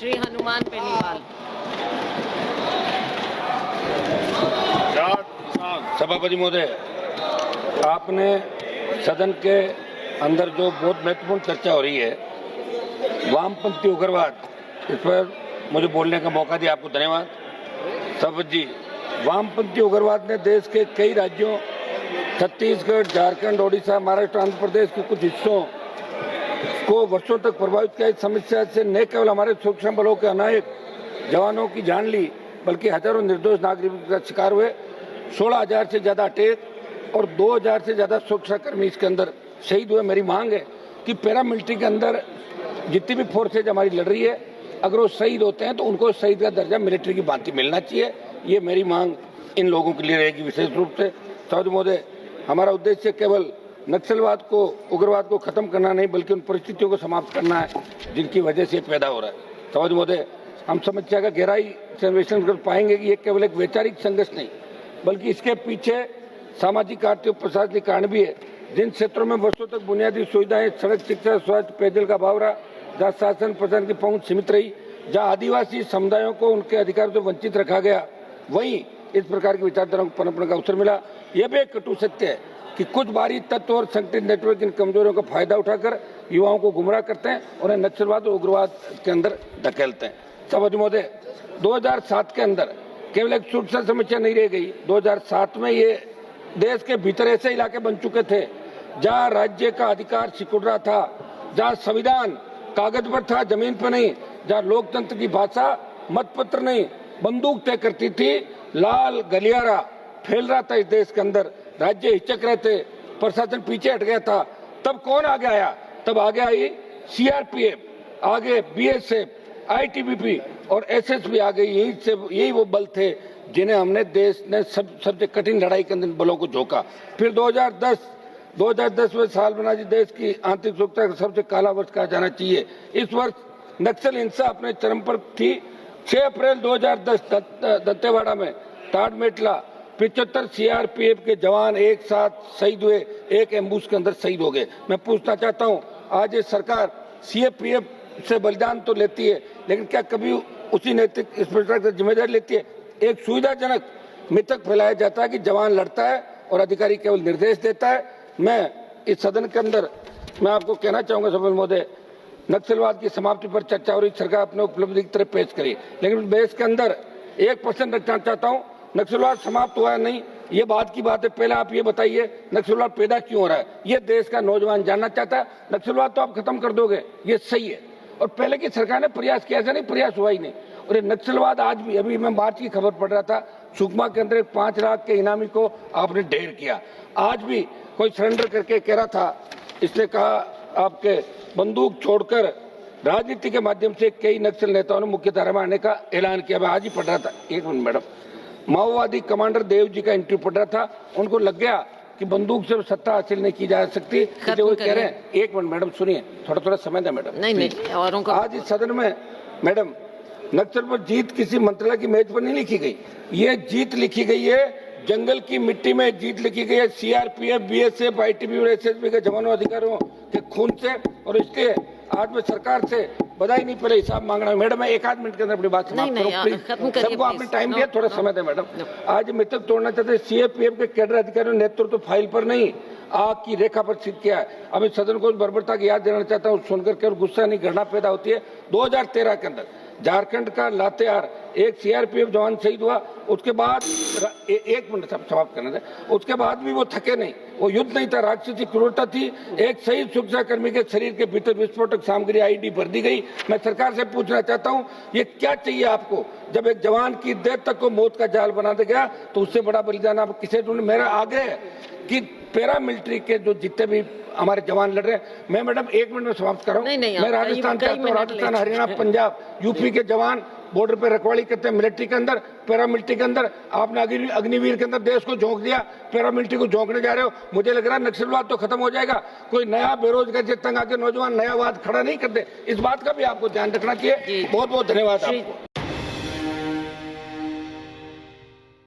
श्री हनुमान पेनीवाल। सभापति महोदय, आपने सदन के अंदर जो बहुत महत्वपूर्ण चर्चा हो रही है वामपंथी उग्रवाद, इस पर मुझे बोलने का मौका दिया, आपको धन्यवाद। सभापति जी, वामपंथी उग्रवाद ने देश के कई राज्यों छत्तीसगढ़, झारखंड, ओडिशा, महाराष्ट्र, आंध्र प्रदेश के कुछ हिस्सों को वर्षों तक प्रभावित किया। इस समस्या से न केवल हमारे सुरक्षा बलों के अनायक जवानों की जान ली, बल्कि हजारों निर्दोष नागरिकों का शिकार हुए। 16,000 से ज्यादा अटैक और 2,000 से ज्यादा सुरक्षाकर्मी इसके अंदर शहीद हुए। मेरी मांग है कि पैरामिलिट्री के अंदर जितनी भी फोर्सेज हमारी लड़ रही है, अगर वो शहीद होते हैं तो उनको शहीद का दर्जा मिलिट्री की भांति मिलना चाहिए। ये मेरी मांग इन लोगों के लिए रहेगी विशेष रूप से। सभापति महोदय, हमारा उद्देश्य केवल नक्सलवाद को, उग्रवाद को खत्म करना नहीं, बल्कि उन परिस्थितियों को समाप्त करना है जिनकी वजह से पैदा हो रहा है। सभापति महोदय, हम समस्या का गहराई से अन्वेषण कर पाएंगे कि ये केवल एक वैचारिक संघर्ष नहीं, बल्कि इसके पीछे सामाजिक, आर्थिक और प्रशासनिक कारण भी है। जिन क्षेत्रों में वर्षों तक बुनियादी सुविधाएं, सड़क, शिक्षा, स्वास्थ्य, पेयजल का अभाव रहा, जहाँ शासन प्रशासन की पहुंच सीमित रही, जहाँ आदिवासी समुदायों को उनके अधिकारों से वंचित रखा गया, वहीं इस प्रकार की विचारधाराओं को पनपने का अवसर मिला। यह भी एक कटु सत्य है कि कुछ बाहरी तत्व और संगठित नेटवर्क इन कमजोरियों का फायदा उठाकर युवाओं को गुमराह करते हैं और उन्हें नक्सलवाद और उग्रवाद के अंदर धकेलते हैं। सभापति महोदय, 2007 के अंदर केवल एक सुरक्षा समस्या नहीं रह गई। 2007 में ये देश के भीतर ऐसे इलाके बन चुके थे जहाँ राज्य का अधिकार सिकुड़ रहा था, जहाँ संविधान कागज पर था, जमीन पर नहीं, जहाँ लोकतंत्र की भाषा मतपत्र नहीं बंदूक तय करती थी। लाल गलियारा फैल रहा था इस देश के अंदर, राज्य हिचक रहे थे, प्रशासन पीछे हट गया था। तब कौन आगे आया? तब आगे आई सीआरपीएफ, आगे बीएसएफ, आईटीबीपी और एसएसबी आ गई। यही वो बल थे जिन्हें हमने देश ने सबसे कठिन लड़ाई के अंदर बलों को झोंका। फिर 2010 में साल बना जी देश की आंतरिक सुरक्षा का सबसे काला वर्ष कहा जाना चाहिए। इस वर्ष नक्सल हिंसा अपने चरम पर थी। 6 अप्रैल 2010 दंतेवाड़ा में ताड़मेटला 75 सीआरपीएफ के जवान एक साथ शहीद हुए, एक एम्बुश के अंदर शहीद हो गए। मैं पूछना चाहता हूं, आज ये सरकार सीआरपीएफ से बलिदान तो लेती है, लेकिन क्या कभी उसी नैतिक स्पष्टता से जिम्मेदारी लेती है? एक सुविधाजनक मिथक फैलाया जाता है कि जवान लड़ता है और अधिकारी केवल निर्देश देता है। मैं इस सदन के अंदर मैं आपको कहना चाहूंगा सभापति महोदय, नक्सलवाद की समाप्ति पर चर्चा हो रही, सरकार अपने उपलब्धि की तरह पेश करी, लेकिन देश के अंदर एक प्रश्न रखना चाहता हूँ, नक्सलवाद समाप्त हुआ है नहीं, ये बात की बात है। पहले आप ये बताइए नक्सलवाद पैदा क्यों हो रहा है? ये देश का नौजवान जानना चाहता है। नक्सलवाद तो आप खत्म कर दोगे, ये सही है, और पहले की सरकार ने प्रयास किया, ऐसा नहीं प्रयास हुआ ही नहीं। और ये नक्सलवाद आज भी, अभी मैं मार्च की खबर पढ़ रहा था, सुकमा के अंदर 5 लाख के इनामी को आपने ढेर किया। आज भी कोई सरेंडर करके कह रहा था, इसने कहा आपके बंदूक छोड़कर राजनीति के माध्यम से कई नक्सल नेताओं ने मुख्य धारा में आने का ऐलान किया। मैं आज ही पढ़ रहा था, एक मिनट मैडम, माओवादी कमांडर देव जी का इंटरव्यू पढ़ रहा था, उनको लग गया कि बंदूक से सत्ता हासिल नहीं की जा सकती, जो वो कह रहे हैं। एक मिनट मैडम सुनिए, थोड़ा समय दें मैडम। नहीं, औरों का आज इस सदन में मैडम, नक्सल पर जीत किसी मंत्रालय की मेज पर नहीं लिखी गई, ये जीत लिखी गई है जंगल की मिट्टी में, जीत लिखी गई है सीआरपीएफ, बीएसएफ, आईटीबीपी और एसएसबी के जवानों अधिकारियों के खून से। और इसलिए आज मैं सरकार से बधाई नहीं, पहले हिसाब मांगना है। मैडम मैं एक आध मिनट के अंदर अपनी बात समाप्त करूं प्लीज, सबको आपने टाइम दिया, थोड़ा समय दें मैडम। आज मिथक तोड़ना चाहते सीआरपीएफ के कैडर अधिकारियों ने नेतृत्व फाइल पर नहीं, आग की रेखा पर सिद्ध किया है। अब इस सदन को बर्बरता की याद देना चाहता हूँ, सुनकर केवल गुस्सा नहीं घृणा पैदा होती है। 2013 के अंदर झारखंड का लातेहार एक सीआरपीएफ जवान शहीद हुआ, उसके बाद एक मिनट समाप्त करना था, उसके बाद भी वो थके नहीं। वो युद्ध नहीं था, राक्षसी क्रूरता थी। एक शहीद सुरक्षाकर्मी के शरीर के भीतर विस्फोटक सामग्री आईडी भर दी गई। मैं सरकार से पूछना चाहता हूँ, ये क्या चाहिए आपको? जब एक जवान की देर तक को मौत का जाल बना दे गया, तो उससे बड़ा बलिदान आप किसे ढूंढे? मेरा आग्रह है कि पैरामिलिट्री के जो जितने भी हमारे जवान लड़ रहे हैं, मैं मैडम एक मिनट में समाप्त कर रहा हूँ। मैं राजस्थान चाहता हूँ, राजस्थान, हरियाणा, पंजाब, यूपी के जवान बॉर्डर पे रखवाली करते हैं, मिलिट्री के अंदर, पैरामिलिट्री के अंदर। आपने अग्निवीर के अंदर देश को झोंक दिया, पैरामिलिट्री को झोंकने जा रहे हो। मुझे लग रहा है नक्सलवाद तो खत्म हो जाएगा, कोई नया बेरोजगार से तंग आके नौजवान नया वाद खड़ा नहीं करते। इस बात का भी आपको ध्यान रखना चाहिए। बहुत बहुत धन्यवाद आपको।